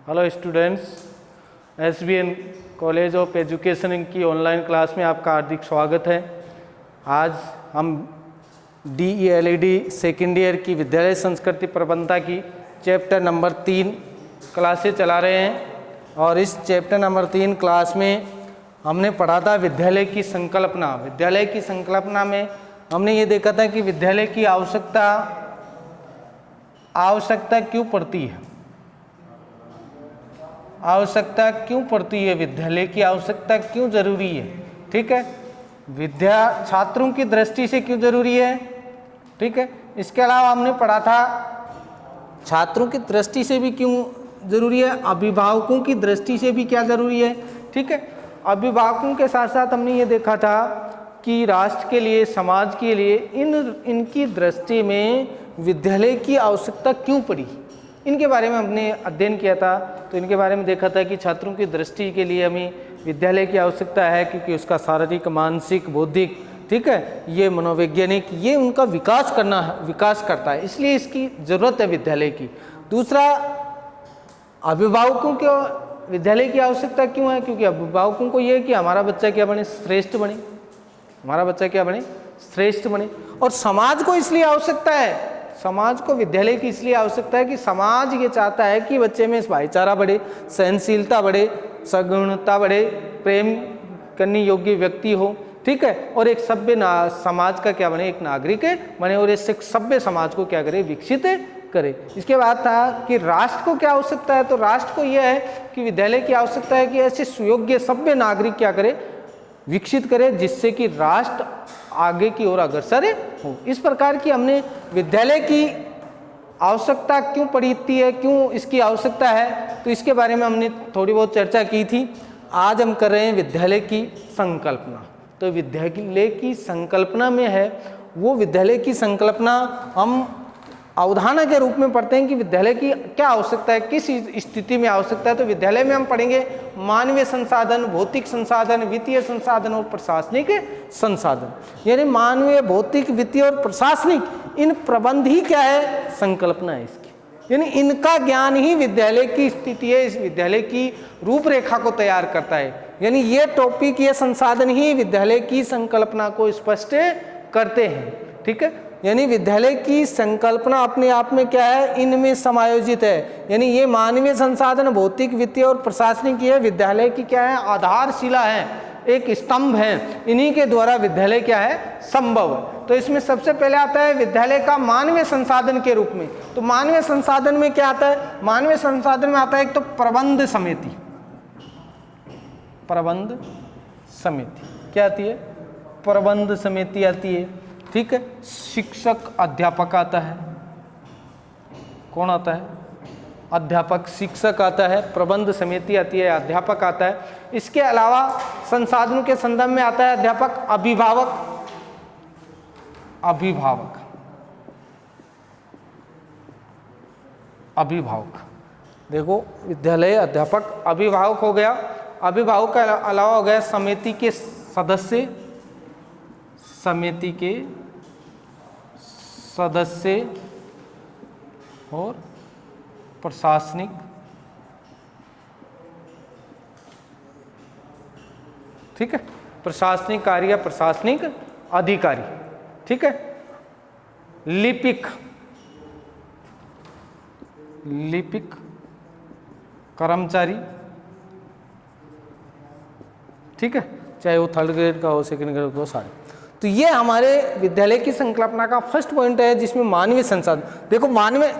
Hello students, SBN college of education की online class में आपका हार्दिक स्वागत है। आज हम डीईएलईडी सेकेंड ईयर की विद्यालय संस्कृति प्रबंधता की चैप्टर नंबर 3 क्लासें चला रहे हैं और इस चैप्टर नंबर 3 क्लास में हमने पढ़ा था विद्यालय की संकल्पना। विद्यालय की संकल्पना में हमने ये देखा था कि विद्यालय की आवश्यकता क्यों पड़ती है, आवश्यकता क्यों पड़ती है, विद्यालय की आवश्यकता क्यों जरूरी है। ठीक है, विद्या छात्रों की दृष्टि से क्यों जरूरी है। ठीक है, इसके अलावा हमने पढ़ा था छात्रों की दृष्टि से भी क्यों जरूरी है, अभिभावकों की दृष्टि से भी क्या जरूरी है। ठीक है, अभिभावकों के साथ साथ हमने ये देखा था कि राष्ट्र के लिए, समाज के लिए इनकी दृष्टि में विद्यालय की आवश्यकता क्यों पड़ी, इनके बारे में हमने अध्ययन किया था। तो इनके बारे में देखा था कि छात्रों की दृष्टि के लिए हमें विद्यालय की आवश्यकता है क्योंकि उसका शारीरिक, मानसिक, बौद्धिक, ठीक है, ये मनोवैज्ञानिक, ये उनका विकास करता है, इसलिए इसकी ज़रूरत है विद्यालय की। दूसरा, अभिभावकों को विद्यालय की आवश्यकता क्यों है, क्योंकि अभिभावकों को ये है कि हमारा बच्चा क्या बने, श्रेष्ठ बने, हमारा बच्चा क्या बने, श्रेष्ठ बने। और समाज को इसलिए आवश्यकता है, समाज को विद्यालय की इसलिए आवश्यकता है कि समाज ये चाहता है कि बच्चे में भाईचारा बढ़े, सहनशीलता बढ़े, सगुणता बढ़े, प्रेम करने योग्य व्यक्ति हो। ठीक है, और एक सभ्य समाज का क्या बने, एक नागरिक बने और इससे सभ्य समाज को क्या करे, विकसित करे। इसके बाद था कि राष्ट्र को क्या आवश्यकता है, तो राष्ट्र को यह है कि विद्यालय की आवश्यकता है कि ऐसे सुयोग्य सभ्य नागरिक क्या करे, विकसित करे, जिससे कि राष्ट्र आगे की ओर अग्रसर हो। इस प्रकार की हमने विद्यालय की आवश्यकता क्यों पड़ती है, क्यों इसकी आवश्यकता है, तो इसके बारे में हमने थोड़ी बहुत चर्चा की थी। आज हम कर रहे हैं विद्यालय की संकल्पना। तो विद्यालय की संकल्पना में है, वो विद्यालय की संकल्पना हम अवधारणा के रूप में पढ़ते हैं कि विद्यालय की क्या आवश्यकता है, किस स्थिति में आवश्यकता है। तो विद्यालय में हम पढ़ेंगे मानवीय संसाधन, भौतिक संसाधन, वित्तीय संसाधन और प्रशासनिक संसाधन। यानी मानवीय, भौतिक, वित्तीय और प्रशासनिक, इन प्रबंध ही क्या है, संकल्पना है इसकी। यानी इनका ज्ञान ही विद्यालय की स्थिति है, इस विद्यालय की रूपरेखा को तैयार करता है। यानी ये टॉपिक, ये संसाधन ही विद्यालय की संकल्पना को स्पष्ट करते हैं। ठीक है, यानी विद्यालय की संकल्पना अपने आप में क्या है, इनमें समायोजित है। यानी ये मानवीय संसाधन, भौतिक, वित्तीय और प्रशासनिक, ये विद्यालय की क्या है, आधारशिला है, एक स्तंभ है। इन्हीं के द्वारा विद्यालय क्या है, संभव है। तो इसमें सबसे पहले आता है विद्यालय का मानवीय संसाधन के रूप में। तो मानवीय संसाधन में क्या आता है, मानवीय संसाधन में आता है एक तो प्रबंध समिति। प्रबंध समिति क्या आती है, प्रबंध समिति आती है। ठीक है, शिक्षक, अध्यापक आता है। कौन आता है, अध्यापक, शिक्षक आता है, प्रबंध समिति आती है, अध्यापक आता है। इसके अलावा संसाधनों के संदर्भ में आता है अध्यापक, अभिभावक, अभिभावक, अभिभावक। देखो, विद्यालय, अध्यापक, अभिभावक हो गया। अभिभावक के अलावा हो गया समिति के सदस्य, समिति के सदस्य और प्रशासनिक, ठीक है, प्रशासनिक कार्य, प्रशासनिक अधिकारी। ठीक है, लिपिक, लिपिक, कर्मचारी। ठीक है, चाहे वो थर्ड ग्रेड का हो, सेकंड ग्रेड का हो, सारे। तो ये हमारे विद्यालय की संकल्पना का फर्स्ट पॉइंट है, जिसमें मानवीय संसाधन। देखो, मानवीय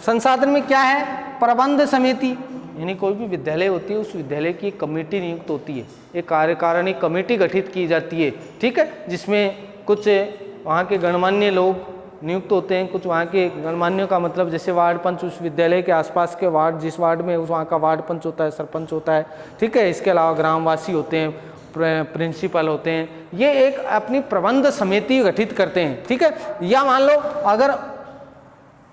संसाधन में क्या है, प्रबंध समिति, यानी कोई भी विद्यालय होती है, उस विद्यालय की एक कमेटी नियुक्त होती है, एक कार्यकारिणी कमेटी गठित की जाती है। ठीक है, जिसमें कुछ वहाँ के गणमान्य लोग नियुक्त होते हैं, कुछ वहाँ के गणमान्यों का मतलब जैसे वार्ड पंच, उस विद्यालय के आसपास के वार्ड, जिस वार्ड में वहाँ का वार्ड पंच होता है, सरपंच होता है। ठीक है, इसके अलावा ग्रामवासी होते हैं, प्रिंसिपल होते हैं, ये एक अपनी प्रबंध समिति गठित करते हैं। ठीक है, या मान लो अगर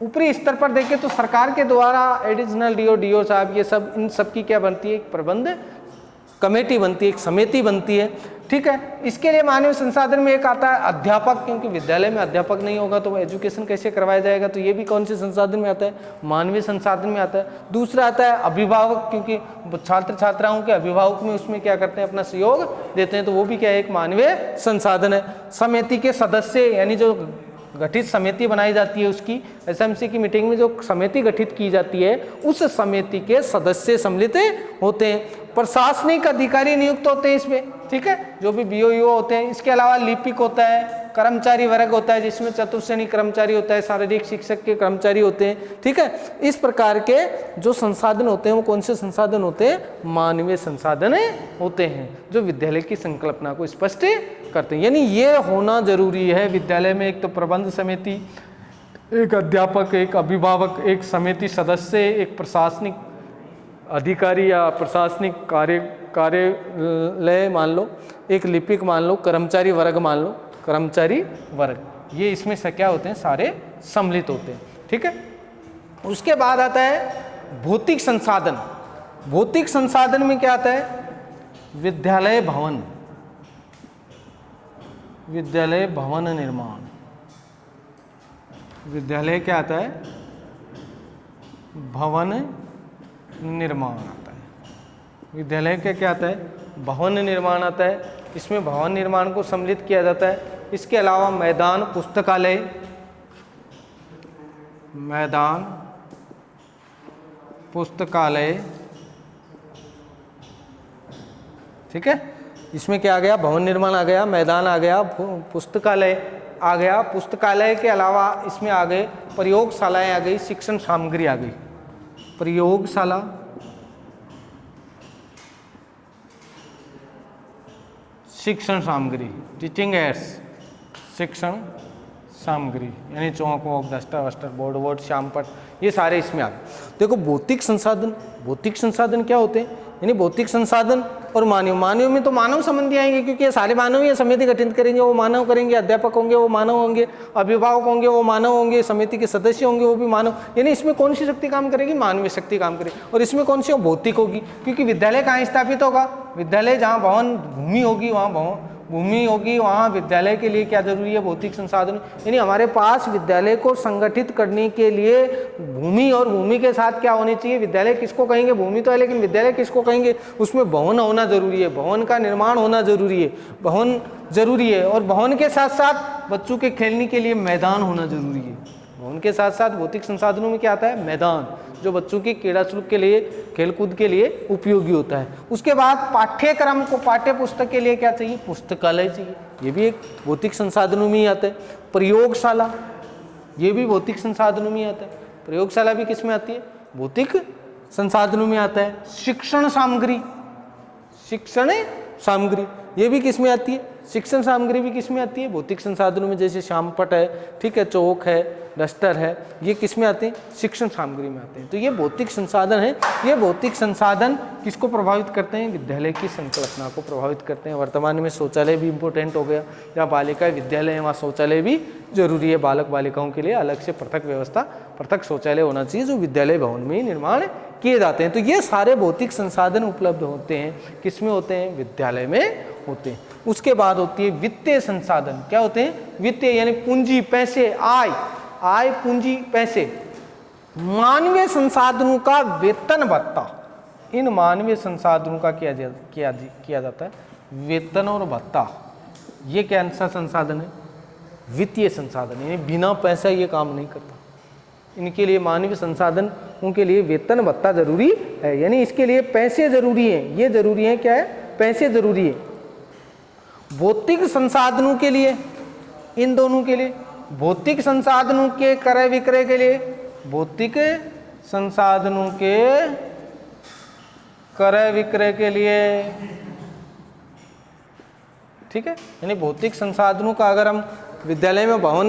ऊपरी स्तर पर देखें तो सरकार के द्वारा एडिशनल डीओ, डीओ साहब, ये सब, इन सब की क्या बनती है, एक प्रबंध कमेटी बनती है, एक समिति बनती है, ठीक है। इसके लिए मानव संसाधन में एक आता है अध्यापक, क्योंकि विद्यालय में अध्यापक नहीं होगा तो एजुकेशन कैसे करवाया जाएगा, तो ये भी कौन से संसाधन में आता है, मानवीय संसाधन में आता है। दूसरा आता है अभिभावक, क्योंकि छात्र छात्राओं के अभिभावक में उसमें क्या करते हैं, अपना सहयोग देते हैं, तो वो भी क्या है, एक मानवीय संसाधन है। समिति के सदस्य, यानी जो गठित समिति बनाई जाती है, उसकी एसएमसी की मीटिंग में जो समिति गठित की जाती है, उस समिति के सदस्य सम्मिलित होते हैं। प्रशासनिक अधिकारी नियुक्त होते हैं इसमें, ठीक है, जो भी बीओ होते हैं। इसके अलावा लिपिक होता है, कर्मचारी वर्ग होता है जिसमें चतुर्श्रेणी कर्मचारी होता है, शारीरिक शिक्षक के कर्मचारी होते हैं, ठीक है। इस प्रकार के जो संसाधन होते हैं वो कौन से संसाधन होते हैं, मानवीय संसाधन होते हैं, जो विद्यालय की संकल्पना को स्पष्ट करते हैं। यानी ये होना जरूरी है विद्यालय में, एक तो प्रबंध समिति, एक अध्यापक, एक अभिभावक, एक समिति सदस्य, एक प्रशासनिक अधिकारी या प्रशासनिक कार्यालय मान लो, एक लिपिक मान लो, कर्मचारी वर्ग मान लो, कर्मचारी वर्ग, ये इसमें से क्या होते हैं, सारे सम्मिलित होते हैं, ठीक है। उसके बाद आता है भौतिक संसाधन। भौतिक संसाधन में क्या आता है, विद्यालय भवन, विद्यालय भवन निर्माण। विद्यालय क्या आता है, भवन निर्माण आता है। विद्यालय का क्या आता है, भवन निर्माण आता है। इसमें भवन निर्माण को सम्मिलित किया जाता है। इसके अलावा मैदान, पुस्तकालय, मैदान, पुस्तकालय, ठीक है। इसमें क्या आ गया, भवन निर्माण आ गया, मैदान आ गया, पुस्तकालय आ गया। पुस्तकालय के अलावा इसमें आ गए प्रयोगशालाएं आ गई, शिक्षण सामग्री आ गई। प्रयोगशाला, शिक्षण सामग्री, टीचिंग एड्स, शिक्षण सामग्री, यानी चौक वॉक, डस्टर वस्टर, बोर्ड वोर्ड, श्यामपट, ये सारे इसमें आ गए। देखो भौतिक संसाधन, भौतिक संसाधन क्या होते हैं, यानी भौतिक संसाधन और मानव। मानव में तो मानव संबंधी आएंगे, क्योंकि ये सारे मानव ही समिति गठित करेंगे, वो मानव करेंगे, अध्यापक होंगे वो मानव होंगे, अभिभावक होंगे वो मानव होंगे, समिति के सदस्य होंगे वो भी मानव। यानी इसमें कौन सी शक्ति काम करेगी, मानवीय शक्ति काम करेगी। और इसमें कौन सी भौतिक होगी, क्योंकि विद्यालय कहाँ स्थापित होगा, विद्यालय जहाँ भवन भूमि होगी वहाँ भूमि होगी, वहाँ विद्यालय के लिए क्या जरूरी है, भौतिक संसाधन। यानी हमारे पास विद्यालय को संगठित करने के लिए भूमि, और भूमि के साथ क्या होनी चाहिए, विद्यालय किसको कहेंगे, भूमि तो है लेकिन विद्यालय किसको कहेंगे, उसमें भवन होना जरूरी है, भवन का निर्माण होना जरूरी है, भवन जरूरी है। और भवन के साथ साथ बच्चों के खेलने के लिए मैदान होना जरूरी है। भवन के साथ साथ भौतिक संसाधनों में क्या आता है, मैदान, जो बच्चों की क्रीड़ा शुल्क के लिए, खेलकूद के लिए उपयोगी होता है। उसके बाद पाठ्यक्रम को, पाठ्य पुस्तक के लिए क्या चाहिए, पुस्तकालय चाहिए, ये भी एक भौतिक संसाधनों में ही आता है। प्रयोगशाला, ये भी भौतिक संसाधनों में ही आता है। प्रयोगशाला भी किस में आती है, भौतिक संसाधनों में आता है। शिक्षण सामग्री, शिक्षण सामग्री, ये भी किस में आती है, शिक्षण सामग्री भी किस में आती है, भौतिक संसाधनों में। जैसे श्यामपट है, ठीक है, चौक है, डस्टर है, ये किस में आते हैं, शिक्षण सामग्री में आते हैं। तो ये भौतिक संसाधन है। ये भौतिक संसाधन किसको प्रभावित करते हैं, विद्यालय की संकल्पना को प्रभावित करते हैं। वर्तमान में शौचालय भी इम्पोर्टेंट हो गया, या बालिका विद्यालय है वहाँ शौचालय भी जरूरी है। बालक बालिकाओं के लिए अलग से पृथक व्यवस्था, पृथक शौचालय होना चाहिए, जो विद्यालय भवन में ही निर्माण किए जाते हैं। तो ये सारे भौतिक संसाधन उपलब्ध होते हैं, किस में होते हैं, विद्यालय में होते हैं। उसके बाद होती है वित्तीय संसाधन। क्या होते हैं, वित्तीय, यानी पूंजी, पैसे, आय, आय, पूंजी, पैसे। मानवीय संसाधनों का वेतन भत्ता, इन मानवीय संसाधनों का किया जाता है वेतन और भत्ता। ये कौन सा संसाधन है, वित्तीय संसाधन, यानी बिना पैसा ये काम नहीं करता। इनके लिए मानवीय संसाधन, उनके लिए वेतन भत्ता जरूरी है, यानी इसके लिए पैसे जरूरी हैं। ये जरूरी है, क्या है, पैसे जरूरी है। भौतिक संसाधनों के लिए, इन दोनों के लिए, भौतिक संसाधनों के क्रय विक्रय के लिए, भौतिक संसाधनों के क्रय विक्रय के लिए, ठीक है। यानी भौतिक संसाधनों का अगर हम विद्यालय में भवन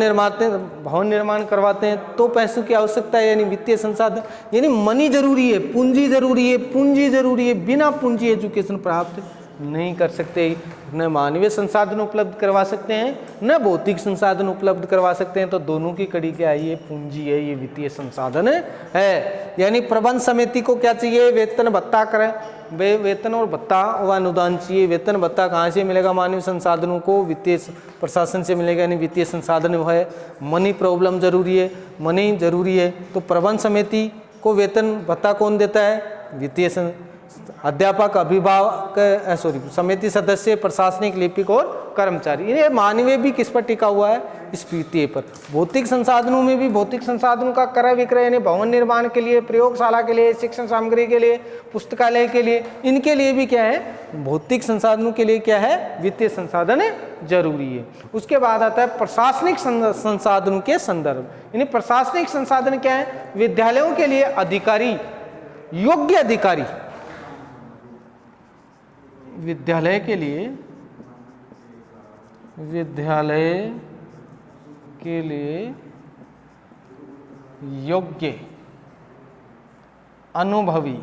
निर्माण करवाते हैं तो पैसों की आवश्यकता है, यानी वित्तीय संसाधन, यानी मनी जरूरी है, पूंजी जरूरी है, पूंजी जरूरी है। बिना पूंजी एजुकेशन प्राप्त नहीं कर सकते, न मानवीय संसाधन उपलब्ध करवा सकते हैं न भौतिक संसाधन उपलब्ध करवा सकते हैं। तो दोनों की कड़ी क्या है, ये पूंजी है, ये वित्तीय संसाधन है। यानी प्रबंध समिति को क्या चाहिए, वेतन भत्ता करें, वेतन और भत्ता व अनुदान चाहिए। वेतन भत्ता कहाँ से मिलेगा, मानवीय संसाधनों को वित्तीय प्रशासन से मिलेगा, यानी वित्तीय संसाधन है। मनी प्रॉब्लम जरूरी है, मनी जरूरी है, तो प्रबंध समिति को वेतन भत्ता कौन देता है, वित्तीय अध्यापक, अभिभावक, समिति सदस्य, प्रशासनिक, लिपिक और कर्मचारी। ये मानवीय भी किस पर टिका हुआ है, इस वित्तीय पर। भौतिक संसाधनों में भी भौतिक संसाधनों का क्रय विक्रय, यानी भवन निर्माण के लिए, प्रयोगशाला के लिए, शिक्षण सामग्री के लिए, पुस्तकालय के लिए, इनके लिए भी क्या है, भौतिक संसाधनों के लिए क्या है, वित्तीय संसाधन जरूरी है। उसके बाद आता है प्रशासनिक संसाधनों के संदर्भ, यानी प्रशासनिक संसाधन क्या है, विद्यालयों के लिए अधिकारी, योग्य अधिकारी, विद्यालय के लिए योग्य, अनुभवी,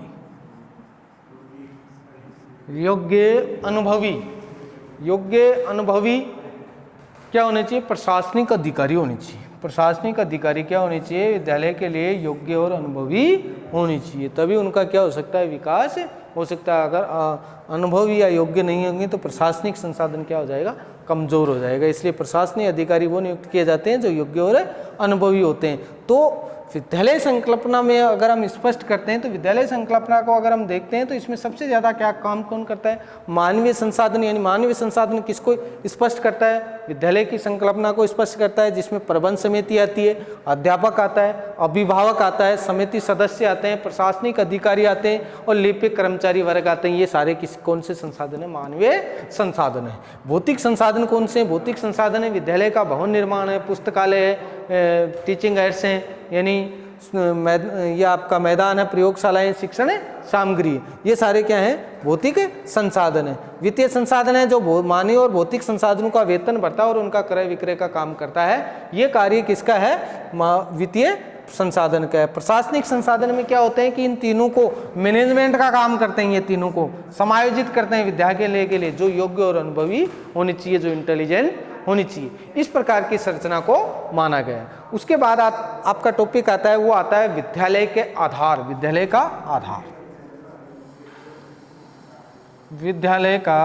क्या होने चाहिए, प्रशासनिक अधिकारी होने चाहिए। प्रशासनिक अधिकारी क्या होने चाहिए, विद्यालय के लिए योग्य और अनुभवी होनी चाहिए, तभी उनका क्या हो सकता है, विकास हो सकता है। अगर अनुभवी या योग्य नहीं होंगे तो प्रशासनिक संसाधन क्या हो जाएगा, कमजोर हो जाएगा। इसलिए प्रशासनिक अधिकारी वो नियुक्त किए जाते हैं जो योग्य और अनुभवी होते हैं। तो विद्यालय संकल्पना में अगर हम स्पष्ट करते हैं तो विद्यालय संकल्पना को अगर हम देखते हैं तो इसमें सबसे ज़्यादा क्या काम कौन करता है, मानवीय संसाधन। यानी मानवीय संसाधन किसको स्पष्ट करता है, विद्यालय की संकल्पना को स्पष्ट करता है, जिसमें प्रबंध समिति आती है, अध्यापक आता है, अभिभावक आता है, समिति सदस्य आते हैं, प्रशासनिक अधिकारी आते हैं और लिपिक कर्मचारी वर्ग आते हैं। ये सारे कौन से संसाधन है, मानवीय संसाधन है। भौतिक संसाधन कौन से हैं, भौतिक संसाधन है विद्यालय का भवन निर्माण है, पुस्तकालय है, टीचिंग एड्स हैं, यानी ये आपका मैदान है, प्रयोगशालाएं, शिक्षण सामग्री, ये सारे क्या हैं, भौतिक संसाधन है। वित्तीय संसाधन है जो मानवीय और भौतिक संसाधनों का वेतन भत्ता और उनका क्रय विक्रय का काम करता है। ये कार्य किसका है, वित्तीय संसाधन का है। प्रशासनिक संसाधन में क्या होते हैं कि इन तीनों को मैनेजमेंट का काम करते हैं, ये तीनों को समायोजित करते हैं विद्यालय के लिए, जो योग्य और अनुभवी होनी चाहिए, जो इंटेलिजेंट होनी चाहिए। इस प्रकार की संरचना को माना गया है। उसके बाद आपका टॉपिक आता है, वो आता है विद्यालय के आधार। विद्यालय का आधार, विद्यालय का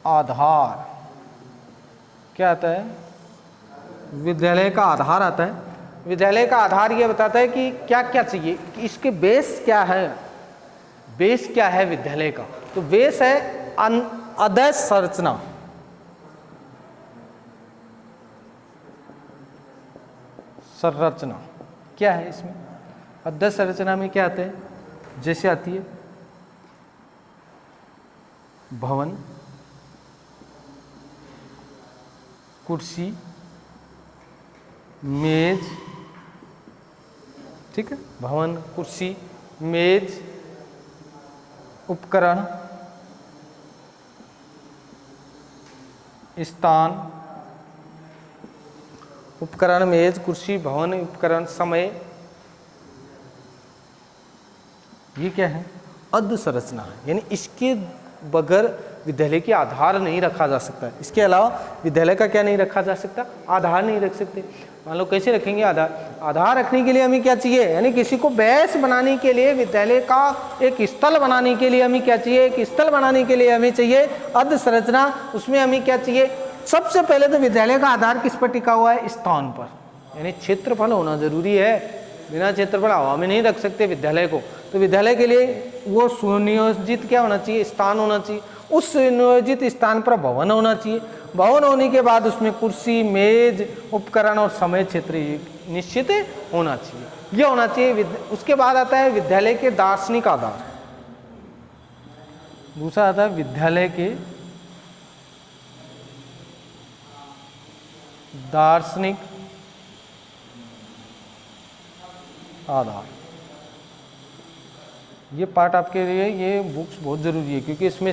आधार क्या आता है, विद्यालय का आधार आता है। विद्यालय का आधार ये बताता है कि क्या क्या चाहिए, कि इसके बेस क्या है, बेस क्या है विद्यालय का। तो बेस है अध्ययन संरचना, संरचना क्या है इसमें, अध्ययन संरचना में क्या आते हैं, जैसे आती है भवन, कुर्सी, मेज, ठीक है, भवन, कुर्सी, मेज, उपकरण, स्थान, उपकरण, मेज, कुर्सी, भवन, उपकरण, समय, ये क्या है, अध संरचना है। यानी इसके बगैर विद्यालय की आधार नहीं रखा जा सकता। इसके अलावा विद्यालय का क्या नहीं रखा जा सकता, आधार नहीं रख सकते। मान लो कैसे रखेंगे आधार, आधार रखने के लिए हमें क्या चाहिए, यानी किसी को बेस बनाने के लिए, विद्यालय का एक स्थल बनाने के लिए हमें क्या चाहिए, एक स्थल बनाने के लिए हमें चाहिए अध संरचना। उसमें हमें क्या चाहिए, सबसे पहले तो विद्यालय का आधार किस पर टिका हुआ है, स्थान पर, यानी क्षेत्रफल होना जरूरी है। बिना क्षेत्रफल हवा में नहीं रख सकते विद्यालय को। तो विद्यालय के लिए वो सुनियोजित क्या होना चाहिए, स्थान होना चाहिए। उस सुनियोजित स्थान पर भवन होना चाहिए। भवन होने के बाद उसमें कुर्सी, मेज, उपकरण और समय क्षेत्र निश्चित होना चाहिए, ये होना चाहिए। उसके बाद आता है विद्यालय के दार्शनिक आधार। दूसरा आता है विद्यालय के दार्शनिक आधार। ये पार्ट आपके लिए, ये बुक्स बहुत ज़रूरी है क्योंकि इसमें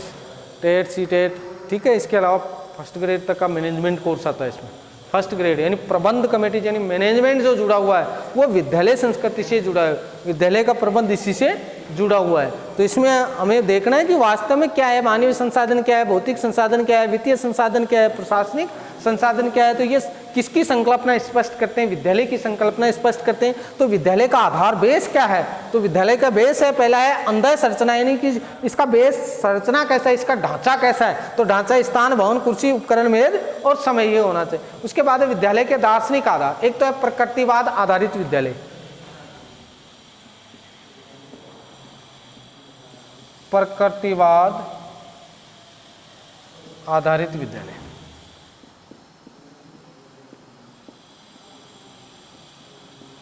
टेट, सी टेट, ठीक है, इसके अलावा फर्स्ट ग्रेड तक का मैनेजमेंट कोर्स आता है इसमें। फर्स्ट ग्रेड यानी प्रबंध कमेटी यानी मैनेजमेंट जो जुड़ा हुआ है वो विद्यालय संस्कृति से जुड़ा है, विद्यालय का प्रबंध इसी से जुड़ा हुआ है। तो इसमें हमें देखना है कि वास्तव में क्या है, मानवीय संसाधन क्या है, भौतिक संसाधन क्या है, वित्तीय संसाधन क्या है, प्रशासनिक संसाधन क्या है। तो ये किसकी संकल्पना स्पष्ट करते हैं, विद्यालय की संकल्पना स्पष्ट करते हैं। तो विद्यालय का आधार बेस क्या है, तो विद्यालय का बेस है, पहला है अंदर संरचना यानी कि इसका बेस संरचना कैसा है, इसका ढांचा कैसा है। तो ढांचा स्थान, भवन, कुर्सी, उपकरण, मेज और समय ये होना चाहिए। उसके बाद है विद्यालय के दार्शनिक आधार। एक तो है प्रकृतिवाद आधारित विद्यालय, प्रकृतिवाद आधारित विद्यालय।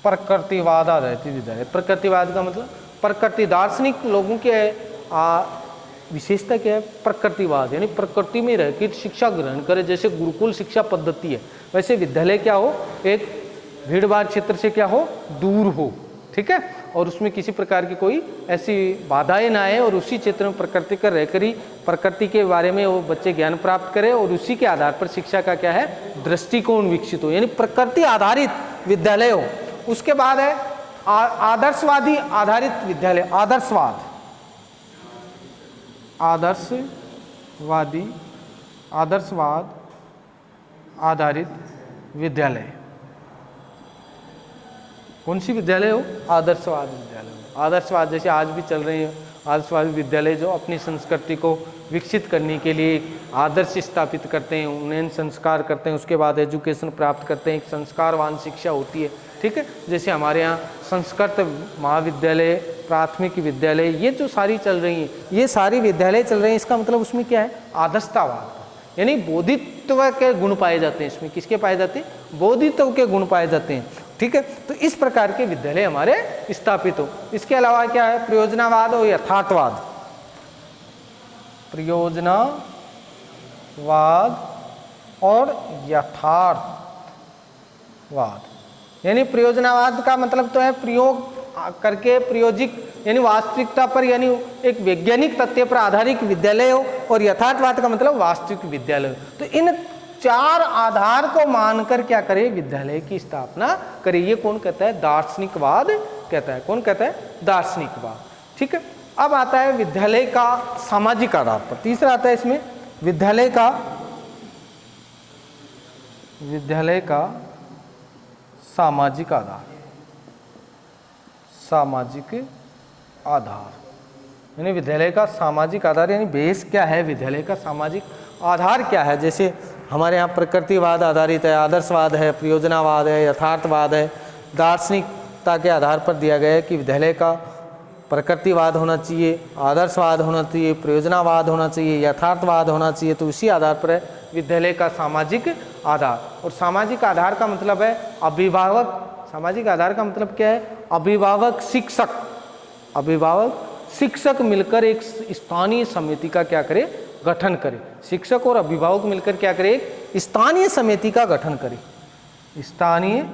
प्रकृतिवाद आधारित विद्यालय, प्रकृतिवाद का मतलब प्रकृति, दार्शनिक लोगों के विशेषता क्या है, प्रकृतिवाद यानी प्रकृति में रह के शिक्षा ग्रहण करे। जैसे गुरुकुल शिक्षा पद्धति है वैसे विद्यालय क्या हो, एक भीड़ भाड़ क्षेत्र से क्या हो, दूर हो, ठीक है, और उसमें किसी प्रकार की कोई ऐसी बाधाएं ना आए और उसी क्षेत्र में प्रकृति कर रहकर ही प्रकृति के बारे में वो बच्चे ज्ञान प्राप्त करें और उसी के आधार पर शिक्षा का क्या है, दृष्टिकोण विकसित हो, यानी प्रकृति आधारित विद्यालय हो। उसके बाद है आदर्शवादी आधारित विद्यालय, आदर्शवाद, आदर्शवादी आदर्शवाद आधारित विद्यालय। कौन सी विद्यालय हो, आदर्शवाद विद्यालय हो। आदर्शवाद जैसे आज भी चल रहे हैं आदर्शवादी विद्यालय जो अपनी संस्कृति को विकसित करने के लिए एक आदर्श स्थापित करते हैं, उन्नयन संस्कार करते हैं, उसके बाद एजुकेशन प्राप्त करते हैं, एक संस्कारवान शिक्षा होती है, ठीक है। जैसे हमारे यहाँ संस्कृत महाविद्यालय, प्राथमिक विद्यालय, ये जो सारी चल रही हैं, ये सारी विद्यालय चल रहे हैं, इसका मतलब उसमें क्या है, आदर्शतावाद यानी बोधित्व के गुण पाए जाते हैं। इसमें किसके पाए जाते हैं, बोधित्व के गुण पाए जाते हैं, ठीक है। तो इस प्रकार के विद्यालय हमारे स्थापित हो। इसके अलावा क्या है, प्रयोजनावाद और यथार्थवाद, प्रयोजनावाद और यथार्थवाद। यानी प्रयोजनावाद का मतलब तो है प्रयोग करके प्रयोजिक यानी वास्तविकता पर यानी एक वैज्ञानिक तथ्य पर आधारित विद्यालय हो, और यथार्थवाद का मतलब वास्तविक विद्यालय हो। तो इन चार आधार को मानकर क्या करे, विद्यालय की स्थापना करे। ये कौन कहता है, दार्शनिकवाद कहता है। कौन कहता है, दार्शनिकवाद, ठीक है। अब आता है विद्यालय का सामाजिक आधार पर, तीसरा आता है इसमें विद्यालय का सामाजिक आधार, सामाजिक आधार यानी विद्यालय का सामाजिक आधार यानी बेस क्या है, विद्यालय का सामाजिक आधार क्या है। जैसे हमारे यहाँ प्रकृतिवाद आधारित है, आदर्शवाद है, प्रयोजनावाद है, यथार्थवाद है। दार्शनिकता के आधार पर दिया गया है कि विद्यालय का प्रकृतिवाद होना चाहिए, आदर्शवाद होना चाहिए, प्रयोजनावाद होना चाहिए, यथार्थवाद होना चाहिए। तो इसी आधार पर है विद्यालय का सामाजिक आधार। और सामाजिक आधार का मतलब है अभिभावक, सामाजिक आधार का मतलब क्या है, अभिभावक शिक्षक, अभिभावक शिक्षक मिलकर एक स्थानीय समिति का क्या करे, गठन करे। शिक्षक और अभिभावक मिलकर क्या करे, एक स्थानीय समिति का गठन करे, स्थानीय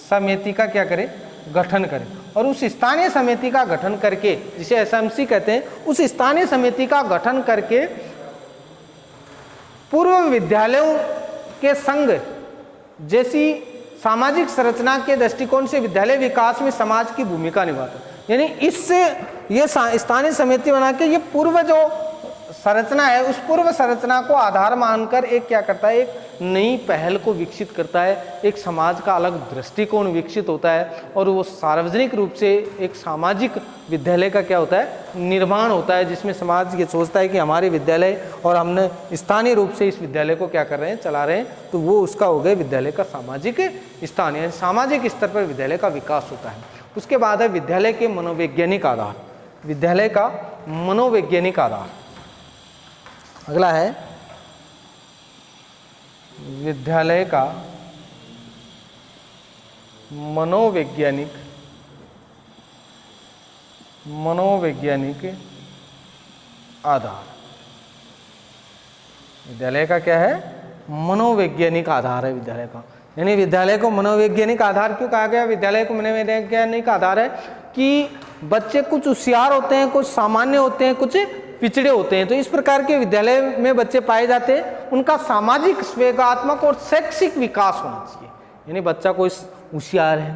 समिति का क्या करे, गठन करे। और उस स्थानीय समिति का गठन करके, जिसे एसएमसी कहते हैं, उस स्थानीय समिति का गठन करके पूर्व विद्यालयों के संघ जैसी सामाजिक संरचना के दृष्टिकोण से विद्यालय विकास में समाज की भूमिका निभाता है। यानी इससे ये स्थानीय समिति बना के ये पूर्व जो संरचना है उस पूर्व संरचना को आधार मानकर एक क्या करता है, एक नई पहल को विकसित करता है, एक समाज का अलग दृष्टिकोण विकसित होता है और वो सार्वजनिक रूप से एक सामाजिक विद्यालय का क्या होता है, निर्माण होता है, जिसमें समाज ये सोचता है कि हमारे विद्यालय और हमने स्थानीय रूप से इस विद्यालय को क्या कर रहे हैं, चला रहे हैं, तो वो उसका हो गया विद्यालय का सामाजिक स्थान, यानी सामाजिक स्तर पर विद्यालय का विकास होता है। उसके बाद है विद्यालय के मनोवैज्ञानिक आधार, विद्यालय का मनोवैज्ञानिक आधार। अगला है विद्यालय का मनोवैज्ञानिक आधार। विद्यालय का क्या है, मनोवैज्ञानिक आधार है विद्यालय का। यानी विद्यालय को मनोवैज्ञानिक आधार क्यों कहा गया, विद्यालय को मनोवैज्ञानिक आधार है कि बच्चे कुछ होशियार होते हैं, कुछ सामान्य होते हैं, कुछ पिछड़े होते हैं। तो इस प्रकार के विद्यालय में बच्चे पाए जाते हैं, उनका सामाजिक, स्वेगात्मक और शैक्षिक विकास होना चाहिए। यानी बच्चा कोई होशियार है,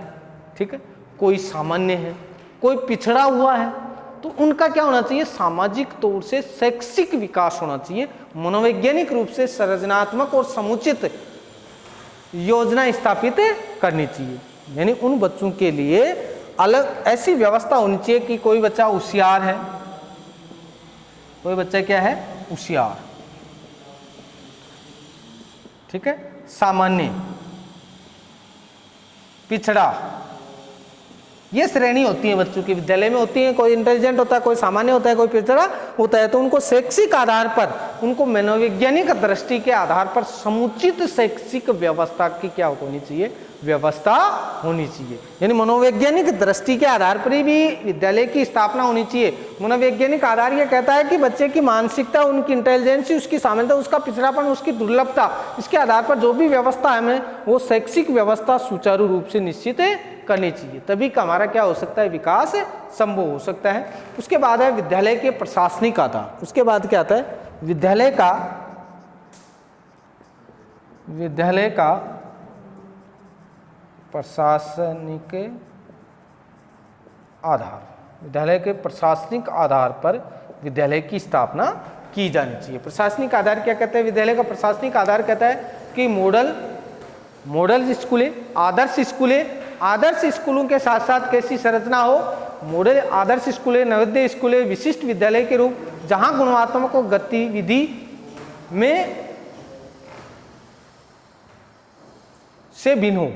ठीक है, कोई सामान्य है, कोई पिछड़ा हुआ है, तो उनका क्या होना चाहिए, सामाजिक तौर से शैक्षिक विकास होना चाहिए। मनोवैज्ञानिक रूप से सृजनात्मक और समुचित योजना स्थापित करनी चाहिए। यानी उन बच्चों के लिए अलग ऐसी व्यवस्था होनी चाहिए कि कोई बच्चा होशियार है, कोई बच्चा क्या है, होशियार, ठीक है, सामान्य, पिछड़ा, ये श्रेणी होती है बच्चों की विद्यालय में होती है। कोई इंटेलिजेंट होता है, कोई सामान्य होता है, कोई पिछड़ा होता है। तो उनको शैक्षिक आधार पर, उनको मनोवैज्ञानिक दृष्टि के आधार पर समुचित शैक्षिक व्यवस्था की क्या होनी चाहिए, व्यवस्था होनी चाहिए। यानी मनोवैज्ञानिक दृष्टि के आधार पर ही भी विद्यालय की स्थापना होनी चाहिए। मनोवैज्ञानिक आधार ये कहता है कि बच्चे की मानसिकता, उनकी इंटेलिजेंसी, उसकी सामर्थ्य, उसका पिछड़ापन, उसकी दुर्लभता, इसके आधार पर जो भी व्यवस्था है हमें वो शैक्षिक व्यवस्था सुचारू रूप से निश्चित करनी चाहिए, तभी का हमारा क्या हो सकता है, विकास संभव हो सकता है। उसके बाद है विद्यालय के प्रशासनिक आधार। उसके बाद क्या आता है, विद्यालय का प्रशासनिक आधार। विद्यालय के प्रशासनिक आधार पर विद्यालय की स्थापना की जानी चाहिए। प्रशासनिक आधार क्या कहते हैं, विद्यालय का प्रशासनिक आधार कहता है कि मॉडल स्कूलें, आदर्श स्कूलें, आदर्श स्कूलों के साथ साथ कैसी संरचना हो, मॉडल आदर्श स्कूलें, नवोदय स्कूलें, विशिष्ट विद्यालय के रूप, जहां गुणात्मक गतिविधि में से भिन्न हो।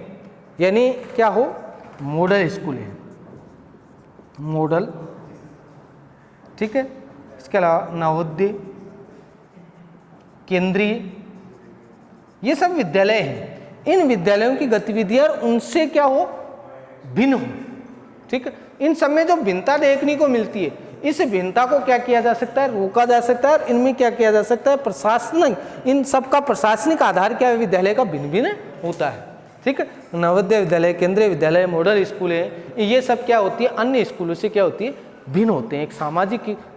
यानी क्या हो, मॉडल स्कूलें, मॉडल, ठीक है, इसके अलावा नवोदय, केंद्रीय, ये सब विद्यालय हैं। इन विद्यालयों की गतिविधियां उनसे क्या हो, भिन्न हो, ठीक है। इन सब में जो भिन्नता देखने को मिलती है, इस भिन्नता को क्या किया जा सकता है, रोका जा सकता है। और इनमें क्या किया जा सकता है, प्रशासनिक, इन सब का प्रशासनिक आधार क्या है, विद्यालय का भिन्न भिन्न होता है, ठीक है। नवोदय विद्यालय, केंद्रीय विद्यालय, मॉडल स्कूल है, ये सब क्या होती है, अन्य स्कूलों से क्या होती है, भिन्न होते हैं। एक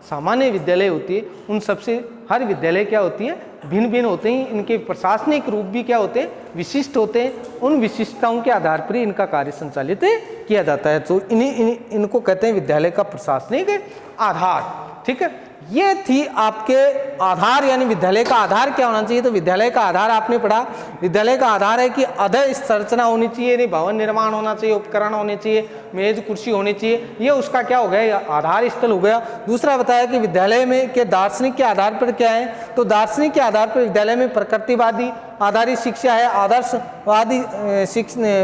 सामान्य विद्यालय होती है, उन सबसे हर विद्यालय क्या होती है, भिन्न भिन्न होते हैं। इनके प्रशासनिक रूप भी क्या होते हैं, विशिष्ट होते हैं। उन विशिष्टताओं के आधार पर ही इनका कार्य संचालित किया जाता है। तो इनको कहते हैं विद्यालय का प्रशासनिक आधार, ठीक है। ये थी आपके आधार, यानी विद्यालय का आधार क्या होना चाहिए। तो विद्यालय का आधार आपने पढ़ा, विद्यालय का आधार है कि अधर संरचना होनी चाहिए, नहीं भवन निर्माण होना चाहिए, उपकरण होने चाहिए, मेज कुर्सी होनी चाहिए, ये उसका क्या हो गया, आधार स्थल हो गया। दूसरा बताया कि विद्यालय में के दार्शनिक के आधार पर क्या है, तो दार्शनिक के आधार पर विद्यालय में प्रकृतिवादी आधारित शिक्षा है, आदर्शवादी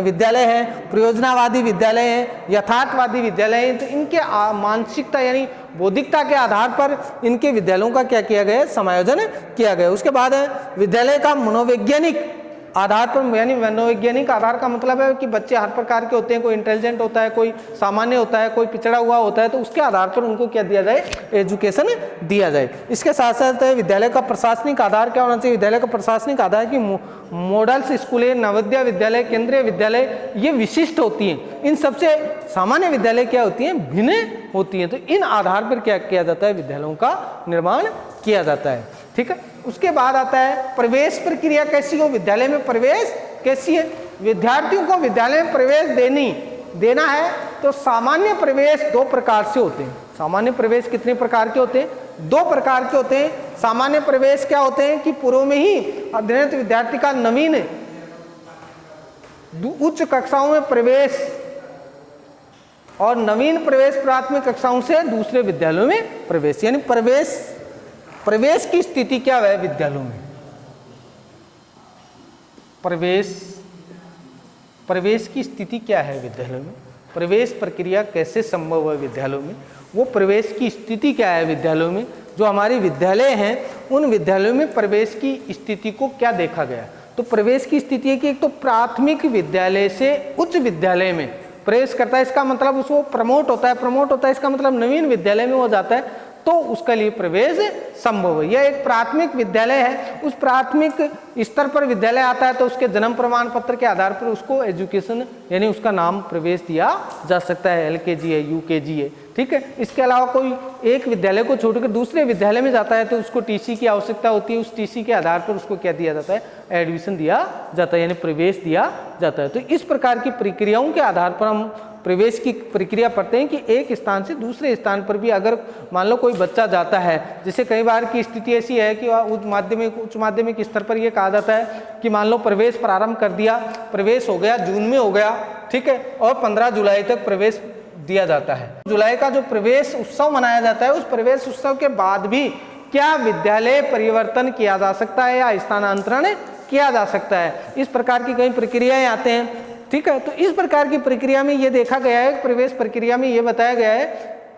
विद्यालय है, प्रयोजनावादी विद्यालय है, यथार्थवादी विद्यालय है। तो इनके मानसिकता यानी बौद्धिकता के आधार पर इनके विद्यालयों का क्या किया गया, समायोजन किया गया। उसके बाद है विद्यालय का मनोवैज्ञानिक आधार पर, यानी मनोवैज्ञानिक आधार का मतलब है कि बच्चे हर प्रकार के होते हैं, कोई इंटेलिजेंट होता है, कोई सामान्य होता है, कोई पिछड़ा हुआ होता है, तो उसके आधार पर उनको क्या दिया जाए, एजुकेशन दिया जाए। इसके साथ साथ विद्यालय का प्रशासनिक आधार क्या होना चाहिए, विद्यालय का प्रशासनिक आधार की मॉडल्स स्कूलें, नवोदय विद्यालय, केंद्रीय विद्यालय, ये विशिष्ट होती हैं। इन सबसे सामान्य विद्यालय क्या होती हैं, भिन्न होती हैं। तो इन आधार पर क्या किया जाता है, विद्यालयों का निर्माण किया जाता है, ठीक है। उसके बाद आता है प्रवेश प्रक्रिया कैसी हो, विद्यालय में प्रवेश कैसी है। विद्यार्थियों को विद्यालय में प्रवेश देना है तो सामान्य प्रवेश दो प्रकार से होते हैं। सामान्य प्रवेश कितने प्रकार के होते हैं, दो प्रकार के होते हैं। सामान्य प्रवेश क्या होते हैं कि पूर्व में ही अध्ययनरत विद्यार्थी का नवीन उच्च कक्षाओं में प्रवेश और नवीन प्रवेश प्राथमिक कक्षाओं से दूसरे विद्यालयों में प्रवेश, यानी प्रवेश की स्थिति क्या है विद्यालयों में, प्रवेश की स्थिति क्या है विद्यालयों में, प्रवेश प्रक्रिया कैसे संभव है विद्यालयों में, वो प्रवेश की स्थिति क्या है विद्यालयों में। जो हमारे विद्यालय हैं उन विद्यालयों में प्रवेश की स्थिति को क्या देखा गया, तो प्रवेश की स्थिति है कि एक तो प्राथमिक विद्यालय से उच्च विद्यालय में प्रवेश करता है, इसका मतलब उसको प्रमोट होता है, इसका मतलब नवीन विद्यालय में हो जाता है, तो उसके लिए प्रवेश संभव है। यह एक प्राथमिक विद्यालय है, उस प्राथमिक स्तर पर विद्यालय आता है तो उसके जन्म प्रमाण पत्र के आधार पर उसको एजुकेशन यानी उसका नाम प्रवेश दिया जा सकता है, LKG है, UKG है, ठीक है। इसके अलावा कोई एक विद्यालय को छोड़कर दूसरे विद्यालय में जाता है तो उसको टीसी की आवश्यकता होती है, उस टीसी के आधार पर उसको क्या दिया जाता है, एडमिशन दिया जाता है, यानी प्रवेश दिया जाता है। तो इस प्रकार की प्रक्रियाओं के आधार पर हम प्रवेश की प्रक्रिया पढ़ते हैं कि एक स्थान से दूसरे स्थान पर भी अगर मान लो कोई बच्चा जाता है, जैसे कई बार की स्थिति ऐसी है कि उच्च माध्यमिक स्तर पर यह कहा जाता है कि मान लो प्रवेश प्रारंभ कर दिया, प्रवेश हो गया, जून में हो गया, ठीक है, और 15 जुलाई तक प्रवेश दिया जाता है। जुलाई का जो प्रवेश उत्सव मनाया जाता है, उस प्रवेश उत्सव के बाद भी क्या विद्यालय परिवर्तन किया जा सकता है या स्थानांतरण किया जा सकता है, इस प्रकार की कई प्रक्रियाएं आते हैं, ठीक है। तो इस प्रकार की प्रक्रिया में ये देखा गया है, प्रवेश प्रक्रिया में ये बताया गया है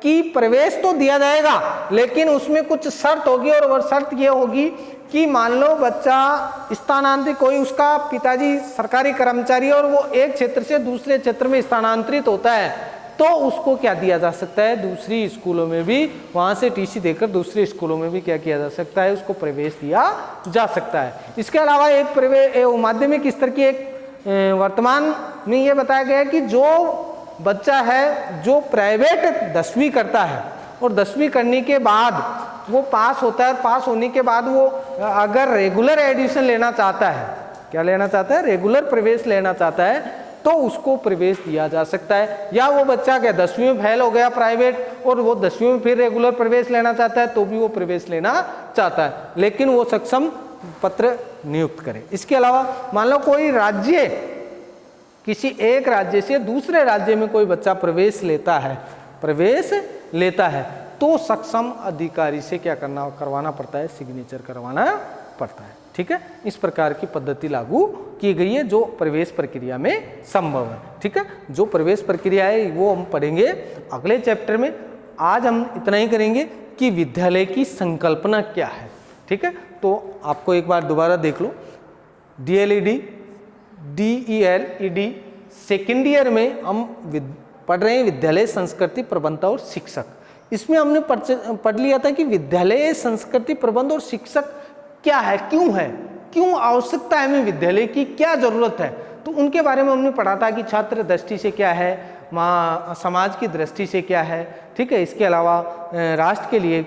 कि प्रवेश तो दिया जाएगा लेकिन उसमें कुछ शर्त होगी, और वह शर्त ये होगी कि मान लो बच्चा स्थानांतरित, कोई उसका पिताजी सरकारी कर्मचारी और वो एक क्षेत्र से दूसरे क्षेत्र में स्थानांतरित होता है, तो उसको क्या दिया जा सकता है, दूसरी स्कूलों में भी वहाँ से टीसी देकर दूसरे स्कूलों में भी क्या किया जा सकता है, उसको प्रवेश दिया जा सकता है। इसके अलावा एक माध्यमिक स्तर की एक वर्तमान में ये बताया गया है कि जो बच्चा है जो प्राइवेट 10वीं करता है और 10वीं करने के बाद वो पास होता है, पास होने के बाद वो अगर रेगुलर एडमिशन लेना चाहता है, क्या लेना चाहता है, रेगुलर प्रवेश लेना चाहता है, तो उसको प्रवेश दिया जा सकता है। या वो बच्चा क्या 10वीं में फेल हो गया प्राइवेट और वो 10वीं में फिर रेगुलर प्रवेश लेना चाहता है, तो भी वो प्रवेश लेना चाहता है, लेकिन वो सक्षम पत्र नियुक्त करे। इसके अलावा मान लो कोई राज्य, किसी एक राज्य से दूसरे राज्य में कोई बच्चा प्रवेश लेता है, तो सक्षम अधिकारी से क्या करवाना पड़ता है, सिग्नेचर करवाना पड़ता है, ठीक है। इस प्रकार की पद्धति लागू की गई है जो प्रवेश प्रक्रिया में संभव है, ठीक है। जो प्रवेश प्रक्रिया है वो हम पढ़ेंगे अगले चैप्टर में। आज हम इतना ही करेंगे कि विद्यालय की संकल्पना क्या है, ठीक है। तो आपको एक बार दोबारा देख लो, DLED DELED सेकेंड ईयर में हम पढ़ रहे हैं विद्यालय संस्कृति प्रबंध और शिक्षक। इसमें हमने पढ़ लिया था कि विद्यालय संस्कृति प्रबंध और शिक्षक क्या है, क्यों आवश्यकता है हमें विद्यालय की, क्या जरूरत है, तो उनके बारे में हमने पढ़ा था कि छात्र दृष्टि से क्या है, समाज की दृष्टि से क्या है, ठीक है। इसके अलावा राष्ट्र के लिए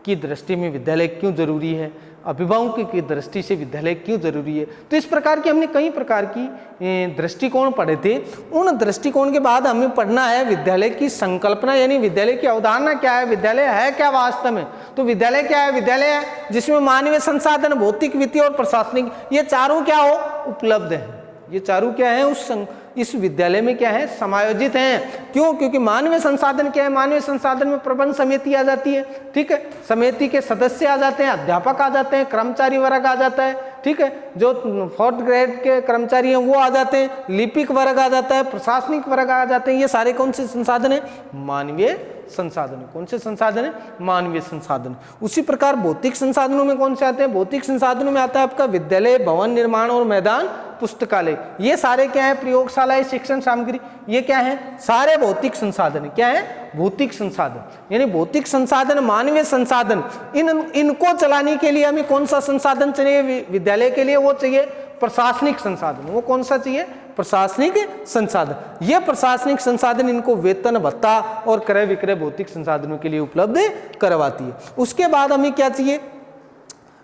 की दृष्टि में विद्यालय क्यों जरूरी है, अभिभावकों की दृष्टि से विद्यालय क्यों जरूरी है। तो इस प्रकार की हमने कई प्रकार की दृष्टिकोण पढ़े थे। उन दृष्टिकोण के बाद हमें पढ़ना है विद्यालय की संकल्पना, यानी विद्यालय की अवधारणा क्या है, विद्यालय है क्या वास्तव में। तो विद्यालय क्या है, विद्यालय है जिसमें मानवीय संसाधन, भौतिक, वित्तीय और प्रशासनिक, ये चारों क्या हो, उपलब्ध है। ये चारों क्या है, इस विद्यालय में क्या है, समायोजित हैं। क्यों, क्योंकि मानवीय संसाधन क्या है, मानवीय संसाधन में प्रबंध समिति आ जाती है, ठीक है। समिति के सदस्य आ जाते हैं, अध्यापक आ जाते हैं, कर्मचारी वर्ग आ जाता है, ठीक है। जो 4th ग्रेड के कर्मचारी हैं वो आ जाते हैं, लिपिक वर्ग आ जाता है, प्रशासनिक वर्ग आ जाते हैं। ये सारे कौन से संसाधन है, मानवीय संसाधन। कौन से संसाधन है, मानवीय संसाधन। उसी प्रकार भौतिक संसाधनों में कौन से आते हैं, भौतिक संसाधनों में आता है आपका विद्यालय, भवन निर्माण और मैदान, पुस्तकालय। ये सारे क्या है, प्रयोगशालाएं, शिक्षण सामग्री, ये क्या है, सारे भौतिक संसाधन। क्या है, भौतिक संसाधन, यानी भौतिक संसाधन, मानवीय संसाधन। इनको चलाने के लिए हमें कौन सा संसाधन चाहिए, विद्यालय के लिए वो चाहिए प्रशासनिक संसाधन। वो कौन सा चाहिए, प्रशासनिक संसाधन। ये प्रशासनिक संसाधन इनको वेतन भत्ता और क्रय विक्रय भौतिक संसाधनों के लिए उपलब्ध करवाती है। उसके बाद हमें क्या चाहिए,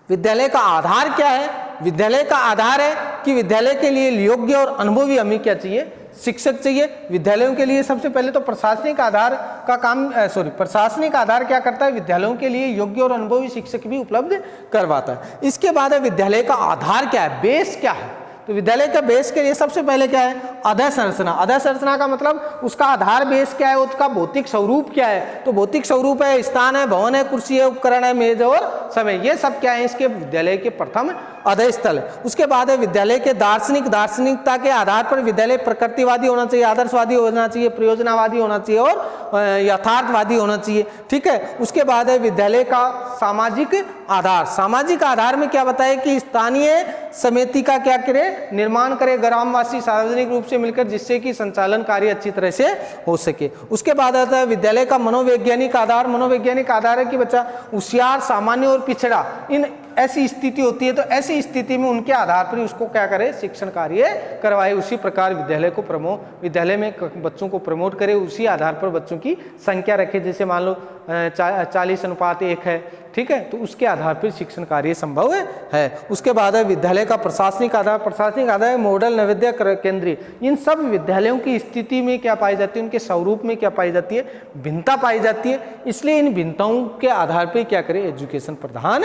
विद्यालय का आधार क्या है, विद्यालय का आधार है कि विद्यालय के लिए योग्य और अनुभवी हमें क्या चाहिए, शिक्षक चाहिए। विद्यालयों के लिए सबसे पहले तो प्रशासनिक आधार का काम प्रशासनिक आधार क्या करता है, विद्यालयों के लिए योग्य और अनुभवी शिक्षक भी उपलब्ध करवाता है। इसके बाद है विद्यालय का आधार क्या है, बेस क्या है। तो विद्यालय का बेस के लिए सबसे पहले क्या है, अधोसंरचना। अधोसंरचना का मतलब उसका आधार बेस क्या है, उसका भौतिक स्वरूप क्या है। तो भौतिक स्वरूप है, स्थान है, भवन है, कुर्सी है, उपकरण है, मेज और समय, ये सब क्या है इसके विद्यालय के प्रथम अधस्थल है। उसके बाद है विद्यालय के दार्शनिकता के आधार पर विद्यालय प्रकृतिवादी होना चाहिए, आदर्शवादी होना चाहिए, प्रयोजनवादी होना चाहिए और यथार्थवादी होना चाहिए, ठीक है। उसके बाद है विद्यालय का सामाजिक आधार। सामाजिक आधार में क्या बताया कि स्थानीय समिति का क्या करे, निर्माण करे, ग्रामवासी सार्वजनिक रूप से मिलकर, जिससे कि संचालन कार्य अच्छी तरह से हो सके। उसके बाद आता है विद्यालय का मनोवैज्ञानिक आधार। मनोवैज्ञानिक आधार है कि बच्चा होशियार, सामान्य और पिछड़ा, इन ऐसी स्थिति होती है तो ऐसी स्थिति में उनके आधार पर उसको क्या करे, शिक्षण कार्य करवाए। उसी प्रकार विद्यालय में बच्चों को प्रमोट करे, उसी आधार पर बच्चों की संख्या रखे। जैसे मान लो 40:1 है, ठीक है, तो उसके आधार पर शिक्षण कार्य संभव है। उसके बाद है विद्यालय का प्रशासनिक आधार मॉडल, नवोदय, केंद्रीय। इन सब विद्यालयों की स्थिति में क्या पाई जाती है, उनके स्वरूप में क्या पाई जाती है, भिन्नता पाई जाती है। इसलिए इन भिन्नताओं के आधार पर क्या करे, एजुकेशन प्रदान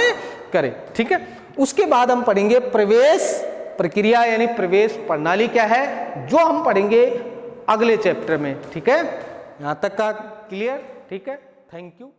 करे, ठीक है। उसके बाद हम पढ़ेंगे प्रवेश प्रक्रिया यानी प्रवेश प्रणाली क्या है, जो हम पढ़ेंगे अगले चैप्टर में, ठीक है। यहाँ तक का क्लियर, ठीक है। Thank you.